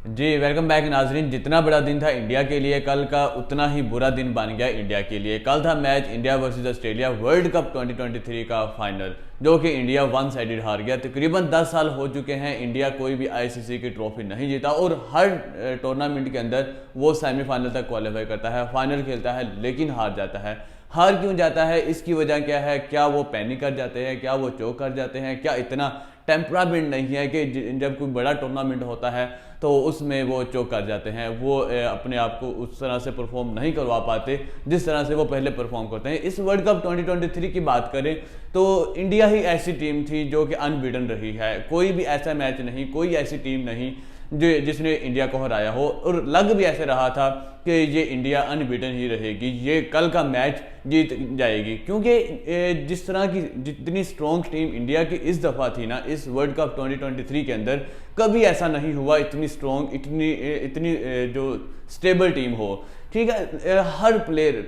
जी welcome back नाजरीन। जितना बड़ा दिन था इंडिया के लिए, कल का उतना ही बुरा दिन बन गया इंडिया के लिए। कल था match India versus Australia world cup 2023 का फाइनल, जो कि इंडिया वन साइडेड हार गया। तकरीबन 10 साल हो चुके हैं इंडिया कोई भी आईसीसी की ट्रॉफी नहीं जीता, और हर टूर्नामेंट के अंदर वो सेमीफाइनल तक क्वालिफाई करता है, फाइनल खेलता है, लेकिन हार जाता है। हार क्यों जाता है, इसकी वजह क्या है? क्या वो पैनिक कर जाते हैं? क्या वो चौक कर जाते हैं? क्या इतना टेम्परामेंट नहीं है कि जब कोई बड़ा टूर्नामेंट होता है तो उसमें वो चौक कर जाते हैं, वो अपने आप को उस तरह से परफॉर्म नहीं करवा पाते जिस तरह से वो पहले परफॉर्म करते हैं। इस वर्ल्ड कप 2023 की बात करें तो इंडिया ही ऐसी टीम थी जो कि अनबीटन रही है। कोई भी ऐसा मैच नहीं, कोई ऐसी टीम नहीं जिसने इंडिया को हराया हो, और लग भी ऐसे रहा था कि ये इंडिया अनबीटन ही रहेगी, ये कल का मैच जीत जाएगी। क्योंकि जिस तरह की जितनी स्ट्रॉन्ग टीम इंडिया की इस दफ़ा थी ना, इस वर्ल्ड कप 2023 के अंदर कभी ऐसा नहीं हुआ इतनी स्ट्रॉन्ग, इतनी जो स्टेबल टीम हो। ठीक है, हर प्लेयर,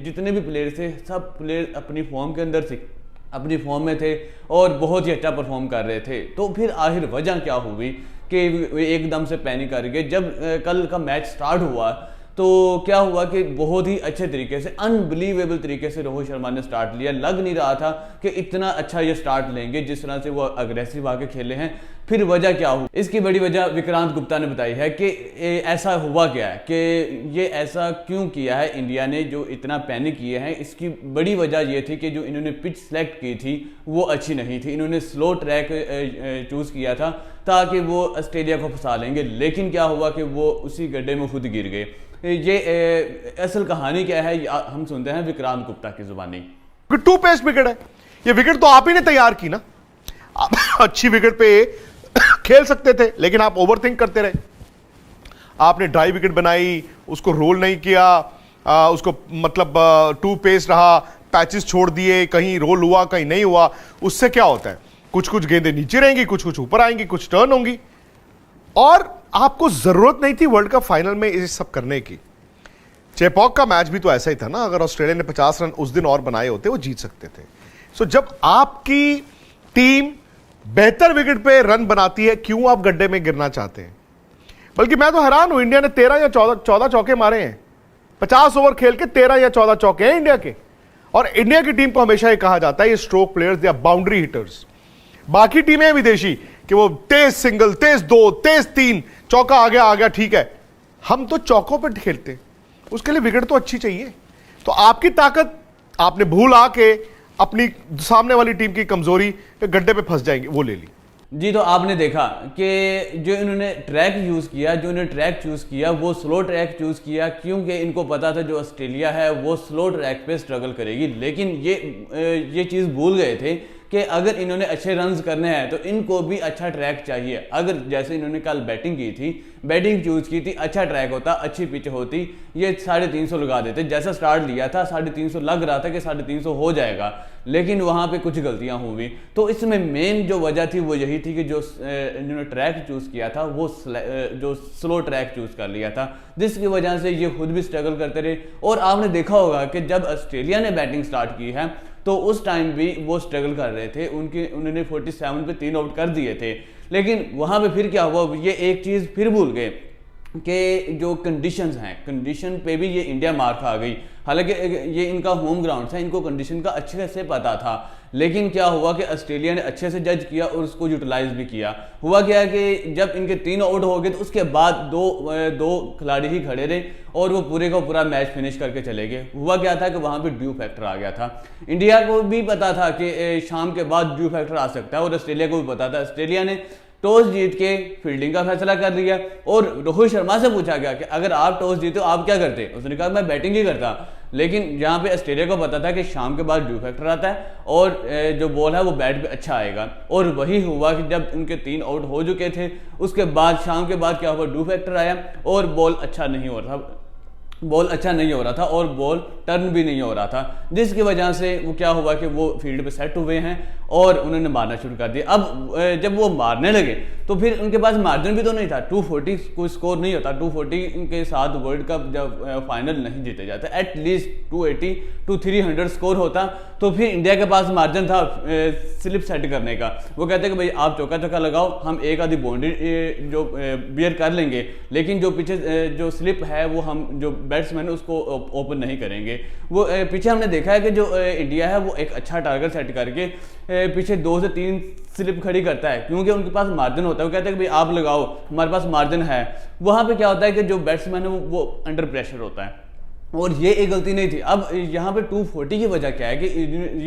जितने भी प्लेयर थे, सब प्लेयर अपनी फॉर्म के अंदर थे, अपनी फॉर्म में थे और बहुत ही अच्छा परफॉर्म कर रहे थे। तो फिर आखिर वजह क्या हुई कि एकदम से पैनिक कर गए? जब कल का मैच स्टार्ट हुआ तो क्या हुआ कि बहुत ही अच्छे तरीके से, अनबिलीवेबल तरीके से रोहित शर्मा ने स्टार्ट लिया। लग नहीं रहा था कि इतना अच्छा ये स्टार्ट लेंगे जिस तरह से वो अग्रेसिव आके खेले हैं। फिर वजह क्या हुई? इसकी बड़ी वजह विक्रांत गुप्ता ने बताई है कि ऐसा हुआ क्या है, कि ये ऐसा क्यों किया है इंडिया ने, जो इतना पैनिक किए हैं। इसकी बड़ी वजह ये थी कि जो इन्होंने पिच सेलेक्ट की थी वो अच्छी नहीं थी। इन्होंने स्लो ट्रैक चूज़ किया था ताकि वो ऑस्ट्रेलिया को फंसा लेंगे, लेकिन क्या हुआ कि वो उसी गड्ढे में खुद गिर गए। ये असल कहानी क्या है, हम सुनते हैं विक्रांत गुप्ता की जुबानी। टू पेस विकेट है, ये विकेट तो आप ही ने तैयार की ना। आप अच्छी विकेट पे खेल सकते थे, लेकिन आप ओवरथिंक करते रहे। आपने ड्राई विकेट बनाई, उसको रोल नहीं किया, उसको मतलब टू पेस रहा, पैचेस छोड़ दिए, कहीं रोल हुआ कहीं नहीं हुआ। उससे क्या होता है, कुछ कुछ गेंदें नीचे रहेंगी, कुछ कुछ ऊपर आएंगी, कुछ टर्न होंगी। और आपको जरूरत नहीं थी वर्ल्ड कप फाइनल में ये सब करने की। चेपॉक का मैच भी तो ऐसा ही था ना, अगर ऑस्ट्रेलिया ने 50 रन उस दिन और बनाए होते वो जीत सकते थे। सो जब आपकी टीम बेहतर विकेट पे रन बनाती है, क्यों आप गड्ढे में गिरना चाहते हैं? बल्कि मैं तो हैरान हूं, इंडिया ने 13 या 14 चौके मारे हैं। 50 ओवर खेल के 13 या 14 चौके हैं इंडिया के। और इंडिया की टीम को हमेशा ये कहा जाता है ये स्ट्रोक प्लेयर्स या बाउंड्री हिटर्स। बाकी टीमें विदेशी कि वो तेज सिंगल, तेज दो, तेज तीन, चौका आ गया, ठीक है। हम तो चौकों पर खेलते, उसके लिए विकेट तो अच्छी चाहिए। तो आपकी ताकत आपने भूल आके अपनी सामने वाली टीम की कमजोरी गड्ढे पे फंस जाएंगे, वो ले ली। जी, तो आपने देखा कि जो इन्होंने ट्रैक यूज़ किया, जो इन्होंने ट्रैक चूज़ किया वो स्लो ट्रैक चूज़ किया, क्योंकि इनको पता था जो ऑस्ट्रेलिया है वो स्लो ट्रैक पे स्ट्रगल करेगी। लेकिन ये चीज़ भूल गए थे कि अगर इन्होंने अच्छे रन्स करने हैं तो इनको भी अच्छा ट्रैक चाहिए। अगर जैसे इन्होंने कल बैटिंग की थी, बैटिंग चूज़ की थी, अच्छा ट्रैक होता, अच्छी पिच होती, ये 350 लगा देते। जैसा स्टार्ट लिया था 350 लग रहा था कि 350 हो जाएगा, लेकिन वहाँ पे कुछ गलतियाँ हुई। तो इसमें मेन जो वजह थी वो यही थी कि जो इन्होंने ट्रैक चूज़ किया था वो जो स्लो ट्रैक चूज़ कर लिया था, जिसकी वजह से ये खुद भी स्ट्रगल करते रहे। और आपने देखा होगा कि जब ऑस्ट्रेलिया ने बैटिंग स्टार्ट की है तो उस टाइम भी वो स्ट्रगल कर रहे थे। उन्होंने 47 पे 3 आउट कर दिए थे, लेकिन वहाँ पे फिर क्या हुआ, ये एक चीज़ फिर भूल गए कि जो कंडीशंस हैं, कंडीशन पे भी ये इंडिया मार खा गई। हालांकि ये इनका होम ग्राउंड था, इनको कंडीशन का अच्छे से पता था, लेकिन क्या हुआ कि ऑस्ट्रेलिया ने अच्छे से जज किया और उसको यूटिलाइज भी किया। हुआ क्या कि जब इनके 3 आउट हो गए तो उसके बाद दो खिलाड़ी ही खड़े रहे और वो पूरे का पूरा मैच फिनिश करके चले गए। हुआ क्या था कि वहाँ पे ड्यू फैक्टर आ गया था। इंडिया को भी पता था कि शाम के बाद ड्यू फैक्टर आ सकता है, और ऑस्ट्रेलिया को भी पता था। ऑस्ट्रेलिया ने टॉस जीत के फील्डिंग का फैसला कर लिया, और रोहित शर्मा से पूछा गया कि अगर आप टॉस जीते आप क्या करते? उसने कहा मैं बैटिंग ही करता। लेकिन यहाँ पे ऑस्ट्रेलिया को पता था कि शाम के बाद ड्यू फैक्टर आता है और जो बॉल है वो बैट पे अच्छा आएगा, और वही हुआ कि जब उनके 3 आउट हो चुके थे उसके बाद शाम के बाद क्या हुआ, ड्यू फैक्टर आया और बॉल अच्छा नहीं हो रहा था और बॉल टर्न भी नहीं हो रहा था, जिसकी वजह से वो क्या हुआ कि वो फील्ड पे सेट हुए हैं और उन्होंने मारना शुरू कर दिया। अब जब वो मारने लगे तो फिर उनके पास मार्जिन भी तो नहीं था। 240 कोई स्कोर नहीं होता, 240 के साथ वर्ल्ड कप जब फाइनल नहीं जीते जाते, एटलीस्ट 280 to 300 स्कोर होता तो फिर इंडिया के पास मार्जिन था स्लिप सेट करने का। वो कहते हैं कि भाई आप चौका चौका लगाओ, हम एक आधी बाउंड्री जो बियर कर लेंगे, लेकिन जो पीछे जो स्लिप है वो हम जो बैट्समैन उसको ओपन नहीं करेंगे। वो पीछे हमने देखा है कि जो इंडिया है वो एक अच्छा टारगेट सेट करके पीछे 2 से 3 स्लिप खड़ी करता है, क्योंकि उनके पास मार्जिन होता है। वो कहते हैं कि भाई आप लगाओ, हमारे पास मार्जिन है। वहां पे क्या होता है कि जो बैट्समैन है वो अंडर प्रेशर होता है, और ये एक गलती नहीं थी। अब यहाँ पे 240 की वजह क्या है कि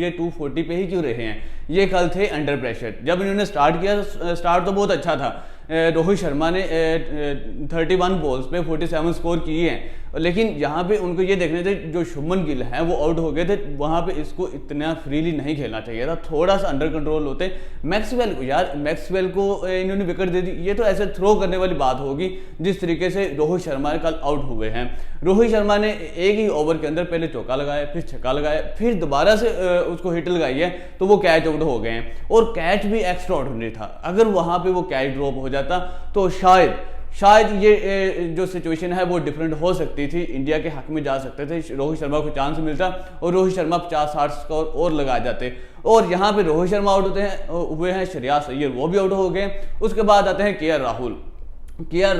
ये 240 पे ही क्यों रहे हैं? ये कल थे अंडर प्रेशर। जब इन्होंने स्टार्ट किया, स्टार्ट तो बहुत अच्छा था, रोहित शर्मा ने 31 बॉल्स पे 47 स्कोर किए हैं, लेकिन यहाँ पे उनको ये देखने थे जो शुभमन गिल हैं वो आउट हो गए थे, वहाँ पे इसको इतना फ्रीली नहीं खेलना चाहिए था, थोड़ा सा अंडर कंट्रोल होते। मैक्सवेल को यार, मैक्सवेल को इन्होंने विकेट दे दी, ये तो ऐसे थ्रो करने वाली बात होगी जिस तरीके से रोहित शर्मा कल आउट हुए हैं। रोहित शर्मा ने एक ही ओवर के अंदर पहले चौका लगाया, फिर छक्का लगाया, फिर दोबारा से उसको हिट लगाई है तो वो कैच आउट हो गए हैं, और कैच भी एक्स्ट्रा ऑर्डिनरी था। अगर वहाँ पे वो कैच ड्रॉप हो जाता तो शायद ये जो सिचुएशन है वो डिफरेंट हो सकती थी, इंडिया के हक में जा सकते थे, रोहित शर्मा को चांस मिलता और रोहित शर्मा 50-60 स्कोर और लगा जाते। और यहाँ पे रोहित शर्मा आउट हुए हैं, श्रेयस अय्यर वो भी आउट हो गए। उसके बाद आते हैं केएल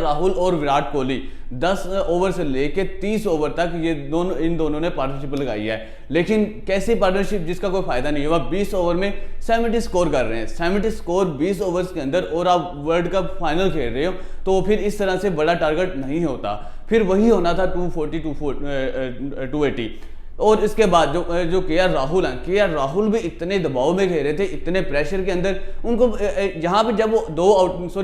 राहुल और विराट कोहली। 10 ओवर से लेके 30 ओवर तक ये इन दोनों ने पार्टनरशिप लगाई है, लेकिन कैसी पार्टनरशिप जिसका कोई फायदा नहीं हुआ। 20 ओवर में 70 स्कोर कर रहे हैं, 70 स्कोर 20 ओवर्स के अंदर, और आप वर्ल्ड कप फाइनल खेल रहे हो, तो फिर इस तरह से बड़ा टारगेट नहीं होता, फिर वही होना था 280। और इसके बाद जो केएल राहुल हैं, केएल राहुल भी इतने दबाव में खेल रहे थे, इतने प्रेशर के अंदर, उनको यहाँ पे जब वो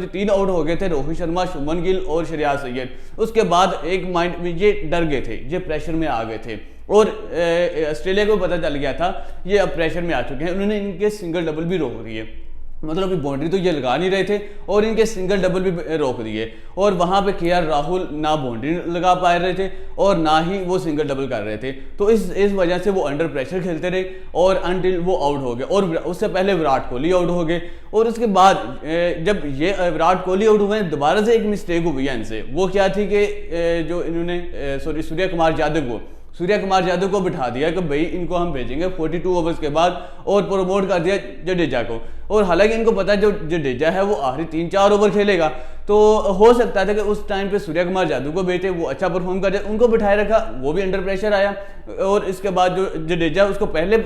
3 आउट हो गए थे, रोहित शर्मा, शुभमन गिल और श्रेयस अय्यर, उसके बाद एक माइंड में ये डर गए थे, ये प्रेशर में आ गए थे, और ऑस्ट्रेलिया को पता चल गया था ये अब प्रेशर में आ चुके हैं। उन्होंने इनके सिंगल डबल भी रोक दिए, मतलब अभी बाउंड्री तो ये लगा नहीं रहे थे और इनके सिंगल डबल भी रोक दिए, और वहां पे केएल राहुल ना बाउंड्री लगा पा रहे थे और ना ही वो सिंगल डबल कर रहे थे। तो इस वजह से वो अंडर प्रेशर खेलते रहे और अनटिल वो आउट हो गए, और उससे पहले विराट कोहली आउट हो गए। और उसके बाद जब ये विराट कोहली आउट हुए, दोबारा से एक मिस्टेक हुई है इनसे। वो क्या थी कि जो इन्होंने सूर्य कुमार यादव को बिठा दिया कि भाई इनको हम भेजेंगे 42 ओवर्स के बाद, और प्रमोट कर दिया जडेजा को। और हालांकि इनको पता है जो जडेजा है वो आखिरी 3-4 ओवर खेलेगा, तो हो सकता था कि उस टाइम पे सूर्य कुमार यादव को भेजे, वो अच्छा परफॉर्म कर जाए, उनको बिठाए रखा, वो भी अंडर प्रेशर आया। और इसके बाद जो जडेजा उसको पहले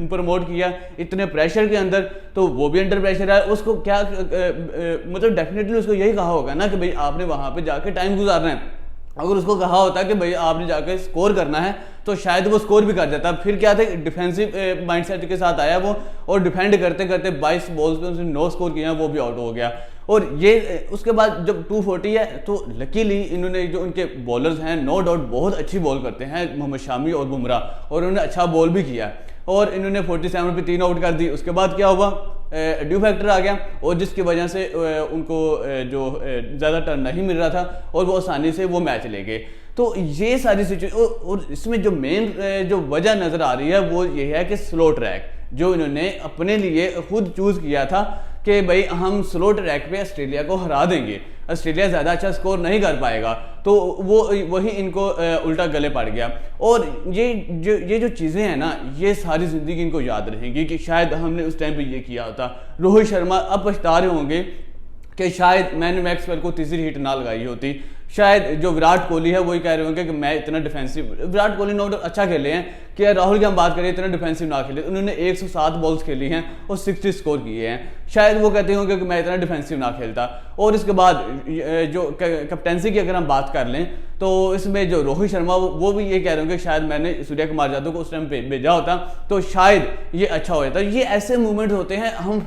प्रमोट किया इतने प्रेशर के अंदर, तो वो भी अंडर प्रेशर आया। उसको क्या मतलब डेफिनेटली उसको यही कहा होगा ना कि भाई आपने वहां पे जाके टाइम गुजारना है। अगर उसको कहा होता कि भाई आपने जाकर स्कोर करना है तो शायद वो स्कोर भी कर जाता। फिर क्या थे, डिफेंसिव माइंडसेट के साथ आया वो, और डिफेंड करते करते 22 बॉल्स पे उसने 9 स्कोर किया, वो भी आउट हो गया। और ये उसके बाद जब 240 है तो लकीली इन्होंने जो उनके बॉलर्स हैं नो डाउट बहुत अच्छी बॉल करते हैं, मोहम्मद शामी और बुमराह, और उन्होंने अच्छा बॉल भी किया, और इन्होंने 47 पे 3 आउट कर दी। उसके बाद क्या हुआ, ड्यू फैक्टर आ गया, और जिसकी वजह से उनको जो ज़्यादा टर्न नहीं मिल रहा था और वो आसानी से वो मैच ले गए। तो ये सारी सिचुएशन, और इसमें जो मेन जो वजह नज़र आ रही है वो ये है कि स्लो ट्रैक जो इन्होंने अपने लिए खुद चूज़ किया था कि भाई हम स्लो ट्रैक पे ऑस्ट्रेलिया को हरा देंगे, ऑस्ट्रेलिया ज़्यादा अच्छा स्कोर नहीं कर पाएगा, तो वो वही इनको उल्टा गले पड़ गया। और ये जो चीज़ें हैं ना, ये सारी ज़िंदगी इनको याद रहेंगी कि शायद हमने उस टाइम पे ये किया होता। रोहित शर्मा अब पछता रहे होंगे कि शायद मैंने मैक्सवेल को तीसरी हिट ना लगाई होती। शायद जो विराट कोहली है वही कह रहे होंगे कि मैं इतना defensive, Virat Kohli no doubt अच्छा खेले हैं, कि राहुल की हम बात करें इतना डिफेंसिव ना खेले, उन्होंने 107 बॉल्स खेली हैं और 60 स्कोर किए हैं, शायद वो कहते होंगे कि मैं इतना डिफेंसिव ना खेलता। और इसके बाद जो कैप्टेंसी की अगर हम बात कर लें तो इसमें जो रोहित शर्मा वो भी ये कह रहे होंगे शायद मैंने सूर्य कुमार यादव को उस टाइम पे भेजा होता तो शायद ये अच्छा हो जाता। ये ऐसे मूवमेंट होते हैं, हम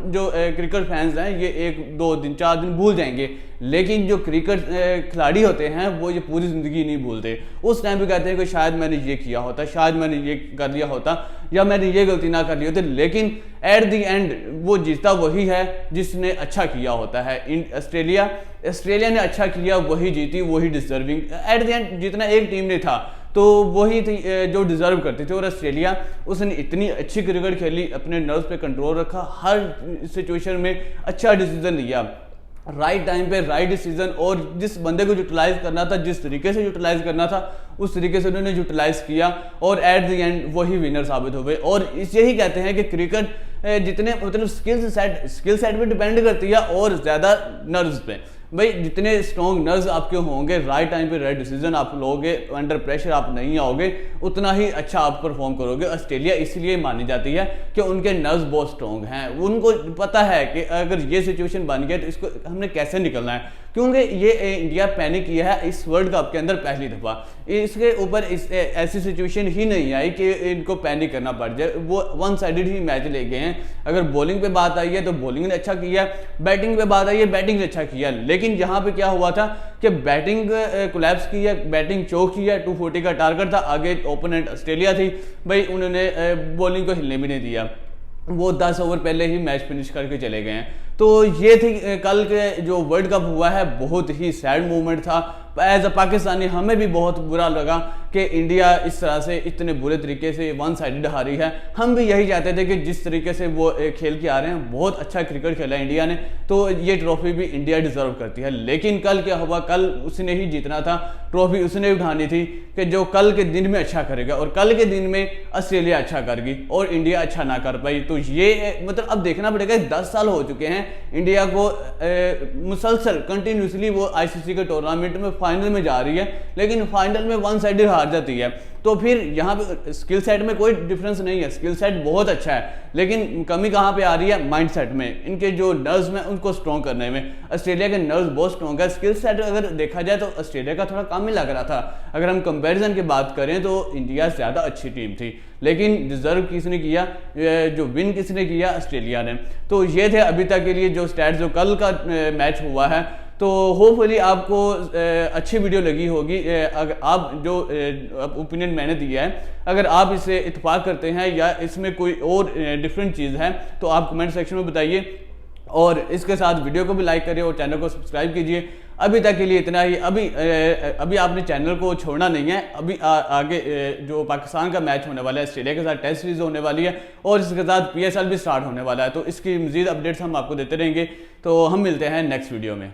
जो क्रिकेट फैंस हैं ये 1-2 दिन 4 दिन भूल जाएंगे, लेकिन जो क्रिकेट खिलाड़ी होते हैं वो ये पूरी ज़िंदगी नहीं भूलते। उस टाइम पे कहते हैं कि शायद मैंने ये किया होता, शायद मैंने ये कर लिया होता, या मैंने ये गलती ना कर ली होती, लेकिन एट द एंड वो जीतता वही है जिसने अच्छा किया होता है। ऑस्ट्रेलिया ने अच्छा किया, वही जीती, वही डिजर्विंग। एट द एंड जितना एक टीम ने था तो वही थी जो डिजर्व करती थी, और ऑस्ट्रेलिया उसने इतनी अच्छी क्रिकेट खेली, अपने नर्व्स पे कंट्रोल रखा, हर सिचुएशन में अच्छा डिसीजन लिया। राइट टाइम पे राइट डिसीजन, और जिस बंदे को यूटिलाइज करना था, जिस तरीके से यूटिलाइज करना था, उस तरीके से उन्होंने यूटिलाइज किया और एट द एंड वही विनर साबित हो गए। और यही कहते हैं कि क्रिकेट जितने मतलब स्किल सेट पे डिपेंड करती है और ज़्यादा नर्व्स पे। भाई जितने स्ट्रॉन्ग नर्व्स आपके होंगे, राइट टाइम पे राइट डिसीजन आप लोगे, अंडर प्रेशर आप नहीं आओगे, उतना ही अच्छा आप परफॉर्म करोगे। ऑस्ट्रेलिया इसलिए मानी जाती है कि उनके नर्व्स बहुत स्ट्रॉन्ग हैं, उनको पता है कि अगर ये सिचुएशन बन गया तो इसको हमने कैसे निकलना है, क्योंकि ये इंडिया पैनिक किया है इस वर्ल्ड कप के अंदर पहली दफ़ा। इसके ऊपर ऐसी सिचुएशन ही नहीं आई कि इनको पैनिक करना पड़ जाए, वो वन साइडेड ही मैच ले गए हैं। अगर बॉलिंग पे बात आई है तो बॉलिंग ने अच्छा किया, बैटिंग पे बात आई है बैटिंग ने अच्छा किया, लेकिन यहाँ पे क्या हुआ था कि बैटिंग कोलैप्स की है, बैटिंग चौक की है, 240 का टारगेट था, आगे ओपोनेंट ऑस्ट्रेलिया थी, भाई उन्होंने बॉलिंग को हिलने भी नहीं दिया, वो 10 ओवर पहले ही मैच फिनिश करके चले गए हैं। तो ये थी कल के जो वर्ल्ड कप हुआ है, बहुत ही सैड मोमेंट था। एज अ पाकिस्तानी हमें भी बहुत बुरा लगा कि इंडिया इस तरह से इतने बुरे तरीके से वन साइडेड हारी है। हम भी यही चाहते थे कि जिस तरीके से वो खेल के आ रहे हैं, बहुत अच्छा क्रिकेट खेला इंडिया ने, तो ये ट्रॉफी भी इंडिया डिजर्व करती है। लेकिन कल क्या हुआ, कल उसने ही जीतना था, ट्रॉफी उसने उठानी थी कि जो कल के दिन में अच्छा करेगा, और कल के दिन में ऑस्ट्रेलिया अच्छा कर गई और इंडिया अच्छा ना कर पाई। तो ये मतलब अब देखना पड़ेगा, 10 साल हो चुके हैं इंडिया को मुसलसल कंटिन्यूसली वो आईसीसी के टूर्नामेंट में फाइनल में जा रही है, लेकिन फाइनल में वन साइडेड हार जाती है। तो फिर यहाँ पे स्किल सेट में कोई डिफरेंस नहीं है, स्किल सेट बहुत अच्छा है, लेकिन कमी कहाँ पे आ रही है, माइंड सेट में, इनके जो नर्व्स में उनको स्ट्रॉन्ग करने में। ऑस्ट्रेलिया के नर्व्स बहुत स्ट्रॉन्ग है, स्किल सेट अगर देखा जाए तो ऑस्ट्रेलिया का थोड़ा कम ही लग रहा था। अगर हम कंपैरिजन की बात करें तो इंडिया ज़्यादा अच्छी टीम थी, लेकिन डिजर्व किसने किया, जो विन किसने किया, ऑस्ट्रेलिया ने। तो ये थे अभी तक के लिए जो स्टैट्स जो कल का मैच हुआ है। तो होपफुली आपको अच्छी वीडियो लगी होगी। अगर आप जो ओपिनियन मैंने दिया है, अगर आप इससे इत्तेफाक करते हैं या इसमें कोई और डिफरेंट चीज़ है तो आप कमेंट सेक्शन में बताइए, और इसके साथ वीडियो को भी लाइक करिए और चैनल को सब्सक्राइब कीजिए। अभी तक के लिए इतना ही। अभी आपने चैनल को छोड़ना नहीं है। अभी आगे जो पाकिस्तान का मैच होने वाला है, ऑस्ट्रेलिया के साथ टेस्ट सीरीज होने वाली है, और इसके साथ PSL भी स्टार्ट होने वाला है, तो इसकी मज़ीद अपडेट्स हम आपको देते रहेंगे। तो हम मिलते हैं नेक्स्ट वीडियो में।